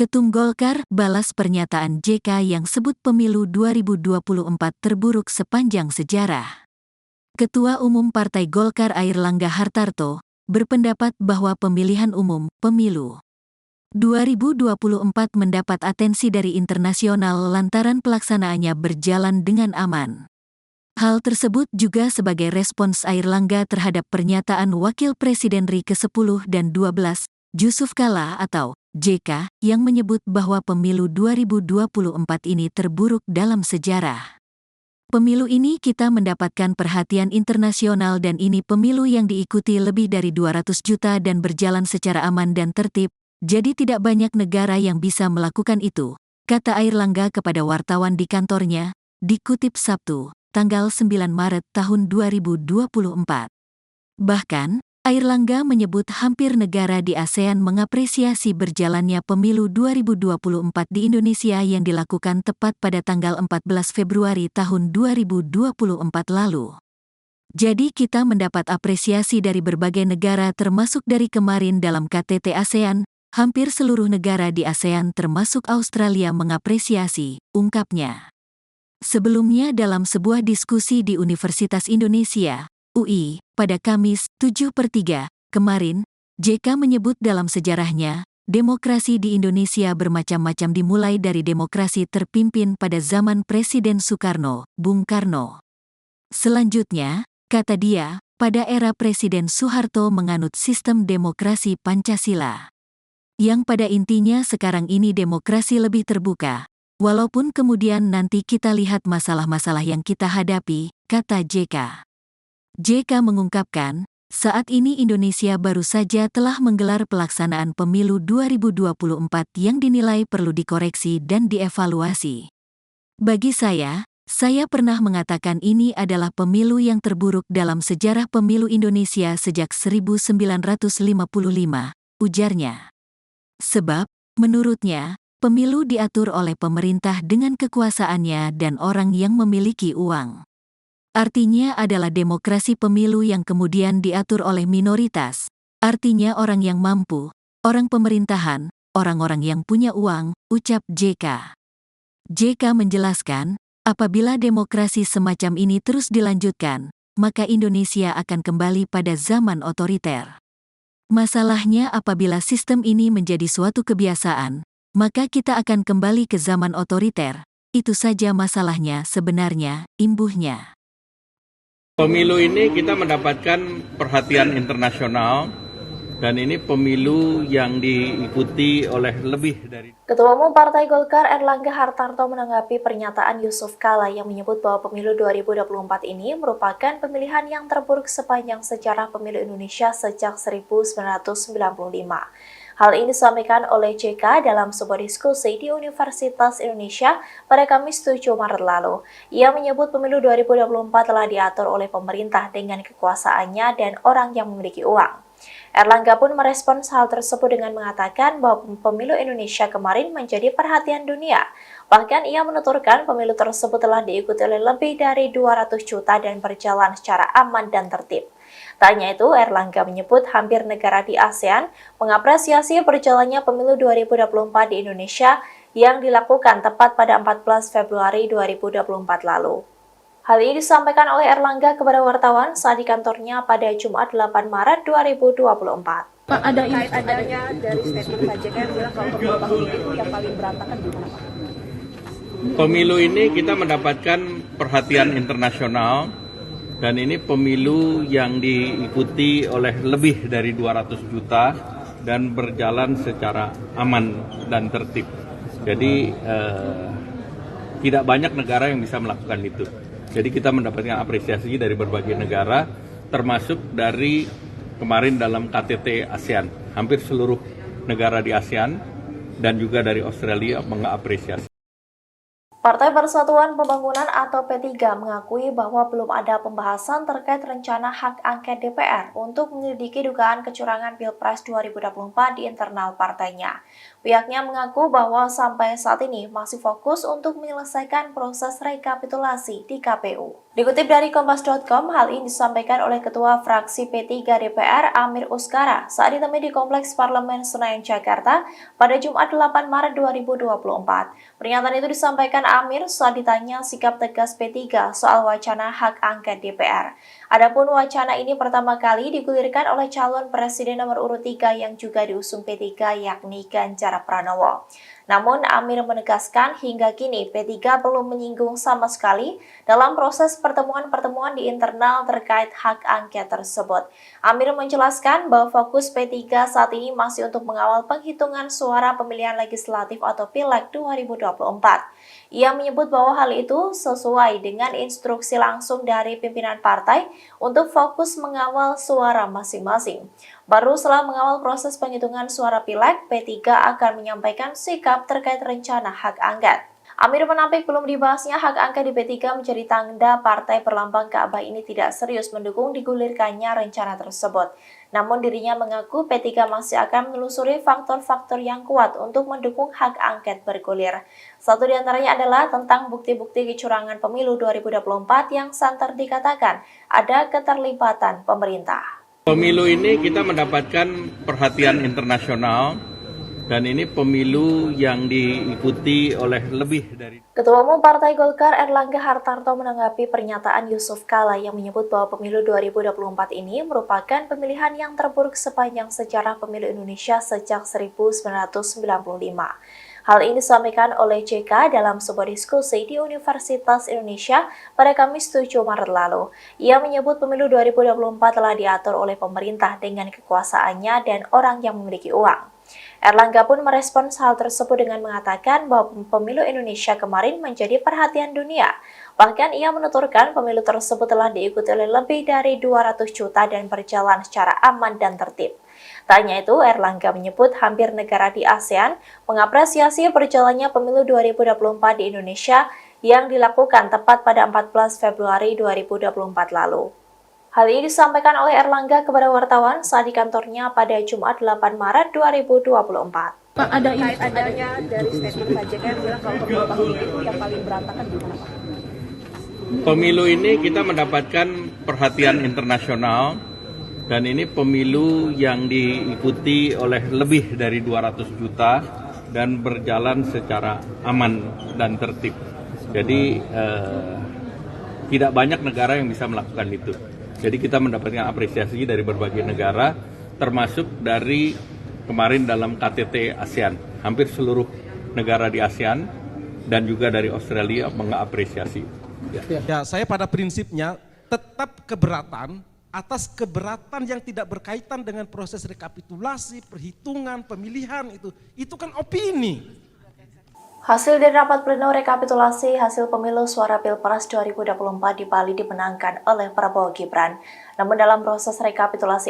Ketum Golkar balas pernyataan JK yang sebut pemilu 2024 terburuk sepanjang sejarah. Ketua Umum Partai Golkar Airlangga Hartarto berpendapat bahwa pemilihan umum pemilu 2024 mendapat atensi dari internasional lantaran pelaksanaannya berjalan dengan aman. Hal tersebut juga sebagai respons Airlangga terhadap pernyataan Wakil Presiden RI ke-10 dan 12, Jusuf Kalla atau JK, yang menyebut bahwa pemilu 2024 ini terburuk dalam sejarah. Pemilu ini kita mendapatkan perhatian internasional dan ini pemilu yang diikuti lebih dari 200 juta dan berjalan secara aman dan tertib, jadi tidak banyak negara yang bisa melakukan itu, kata Airlangga kepada wartawan di kantornya, dikutip Sabtu, tanggal 9 Maret tahun 2024. Bahkan, Airlangga menyebut hampir negara di ASEAN mengapresiasi berjalannya pemilu 2024 di Indonesia yang dilakukan tepat pada tanggal 14 Februari tahun 2024 lalu. Jadi kita mendapat apresiasi dari berbagai negara termasuk dari kemarin dalam KTT ASEAN, hampir seluruh negara di ASEAN termasuk Australia mengapresiasi, ungkapnya. Sebelumnya dalam sebuah diskusi di Universitas Indonesia, UI, pada Kamis 7/3, kemarin, JK menyebut dalam sejarahnya, demokrasi di Indonesia bermacam-macam dimulai dari demokrasi terpimpin pada zaman Presiden Soekarno, Bung Karno. Selanjutnya, kata dia, pada era Presiden Soeharto menganut sistem demokrasi Pancasila. Yang pada intinya sekarang ini demokrasi lebih terbuka, walaupun kemudian nanti kita lihat masalah-masalah yang kita hadapi, kata JK. JK mengungkapkan, saat ini Indonesia baru saja telah menggelar pelaksanaan pemilu 2024 yang dinilai perlu dikoreksi dan dievaluasi. Bagi saya pernah mengatakan ini adalah pemilu yang terburuk dalam sejarah pemilu Indonesia sejak 1955, ujarnya. Sebab, menurutnya, pemilu diatur oleh pemerintah dengan kekuasaannya dan orang yang memiliki uang. Artinya adalah demokrasi pemilu yang kemudian diatur oleh minoritas, artinya orang yang mampu, orang pemerintahan, orang-orang yang punya uang, ucap JK. JK menjelaskan, apabila demokrasi semacam ini terus dilanjutkan, maka Indonesia akan kembali pada zaman otoriter. Masalahnya apabila sistem ini menjadi suatu kebiasaan, maka kita akan kembali ke zaman otoriter. Itu saja masalahnya sebenarnya, imbuhnya. Pemilu ini kita mendapatkan perhatian internasional dan ini pemilu yang diikuti oleh lebih dari... Ketua Umum Partai Golkar Airlangga Hartarto menanggapi pernyataan Jusuf Kalla yang menyebut bahwa pemilu 2024 ini merupakan pemilihan yang terburuk sepanjang sejarah pemilu Indonesia sejak 1995. Hal ini disampaikan oleh JK dalam sebuah diskusi di Universitas Indonesia pada Kamis 7 Maret lalu. Ia menyebut pemilu 2024 telah diatur oleh pemerintah dengan kekuasaannya dan orang yang memiliki uang. Airlangga pun merespons hal tersebut dengan mengatakan bahwa pemilu Indonesia kemarin menjadi perhatian dunia. Bahkan ia menuturkan pemilu tersebut telah diikuti oleh lebih dari 200 juta dan berjalan secara aman dan tertib. Tak hanya itu, Airlangga menyebut hampir negara di ASEAN mengapresiasi berjalannya pemilu 2024 di Indonesia yang dilakukan tepat pada 14 Februari 2024 lalu. Hal ini disampaikan oleh Airlangga kepada wartawan saat di kantornya pada Jumat 8 Maret 2024. Pak, adanya dari statement Pak JK yang bilang kalau pemilu itu yang paling berantakan gimana Pak? Pemilu ini kita mendapatkan perhatian internasional dan ini pemilu yang diikuti oleh lebih dari 200 juta dan berjalan secara aman dan tertib. Jadi tidak banyak negara yang bisa melakukan itu. Jadi kita mendapatkan apresiasi dari berbagai negara, termasuk dari kemarin dalam KTT ASEAN. Hampir seluruh negara di ASEAN dan juga dari Australia mengapresiasi. Partai Persatuan Pembangunan atau P3 mengakui bahwa belum ada pembahasan terkait rencana hak angket DPR untuk menyelidiki dugaan kecurangan Pilpres 2024 di internal partainya. Pihaknya mengaku bahwa sampai saat ini masih fokus untuk menyelesaikan proses rekapitulasi di KPU. Dikutip dari Kompas.com, hal ini disampaikan oleh Ketua Fraksi P3 DPR Amir Uskara saat ditemui di Kompleks Parlemen Senayan, Jakarta pada Jumat 8 Maret 2024. Pernyataan itu disampaikan Amir saat ditanya sikap tegas P3 soal wacana hak angket DPR. Adapun wacana ini pertama kali digulirkan oleh calon presiden nomor urut 3 yang juga diusung P3 yakni Ganjar Pranowo. Namun Amir menegaskan hingga kini P3 belum menyinggung sama sekali dalam proses pertemuan-pertemuan di internal terkait hak angket tersebut. Amir menjelaskan bahwa fokus P3 saat ini masih untuk mengawal penghitungan suara pemilihan legislatif atau Pileg 2024. Ia menyebut bahwa hal itu sesuai dengan instruksi langsung dari pimpinan partai untuk fokus mengawal suara masing-masing. Baru setelah mengawal proses penghitungan suara Pileg, P3 akan menyampaikan sikap terkait rencana hak angket. Amir menampik belum dibahasnya hak angket di P3 menjadi tanda partai berlambang Ka'bah ini tidak serius mendukung digulirkannya rencana tersebut. Namun dirinya mengaku P3 masih akan menelusuri faktor-faktor yang kuat untuk mendukung hak angket bergulir. Satu di antaranya adalah tentang bukti-bukti kecurangan pemilu 2024 yang santer dikatakan ada keterlibatan pemerintah. Pemilu ini kita mendapatkan perhatian internasional dan ini pemilu yang diikuti oleh lebih dari... Ketua Umum Partai Golkar Erlangga Hartarto menanggapi pernyataan Yusuf Kala yang menyebut bahwa pemilu 2024 ini merupakan pemilihan yang terburuk sepanjang sejarah pemilu Indonesia sejak 1995. Hal ini disampaikan oleh JK dalam sebuah diskusi di Universitas Indonesia pada Kamis 7 Maret lalu. Ia menyebut pemilu 2024 telah diatur oleh pemerintah dengan kekuasaannya dan orang yang memiliki uang. Erlangga pun merespons hal tersebut dengan mengatakan bahwa pemilu Indonesia kemarin menjadi perhatian dunia. Bahkan ia menuturkan pemilu tersebut telah diikuti oleh lebih dari 200 juta dan berjalan secara aman dan tertib. Tak hanya itu, Erlangga menyebut hampir negara di ASEAN mengapresiasi berjalannya pemilu 2024 di Indonesia yang dilakukan tepat pada 14 Februari 2024 lalu. Hal ini disampaikan oleh Erlangga kepada wartawan saat di kantornya pada Jumat 8 Maret 2024. Pak, ada adanya dari statement Pak JK yang bilang kalau pemilu tahun ini itu yang paling berantakan gimana Pak? Pemilu ini kita mendapatkan perhatian internasional dan ini pemilu yang diikuti oleh lebih dari 200 juta dan berjalan secara aman dan tertib. Jadi tidak banyak negara yang bisa melakukan itu. Jadi kita mendapatkan apresiasi dari berbagai negara, termasuk dari kemarin dalam KTT ASEAN. Hampir seluruh negara di ASEAN dan juga dari Australia mengapresiasi. Ya, saya pada prinsipnya tetap keberatan atas keberatan yang tidak berkaitan dengan proses rekapitulasi, perhitungan, pemilihan itu kan opini. Hasil dari rapat pleno rekapitulasi hasil pemilu suara Pilpres 2024 di Bali dimenangkan oleh Prabowo Gibran. Namun dalam proses rekapitulasi itu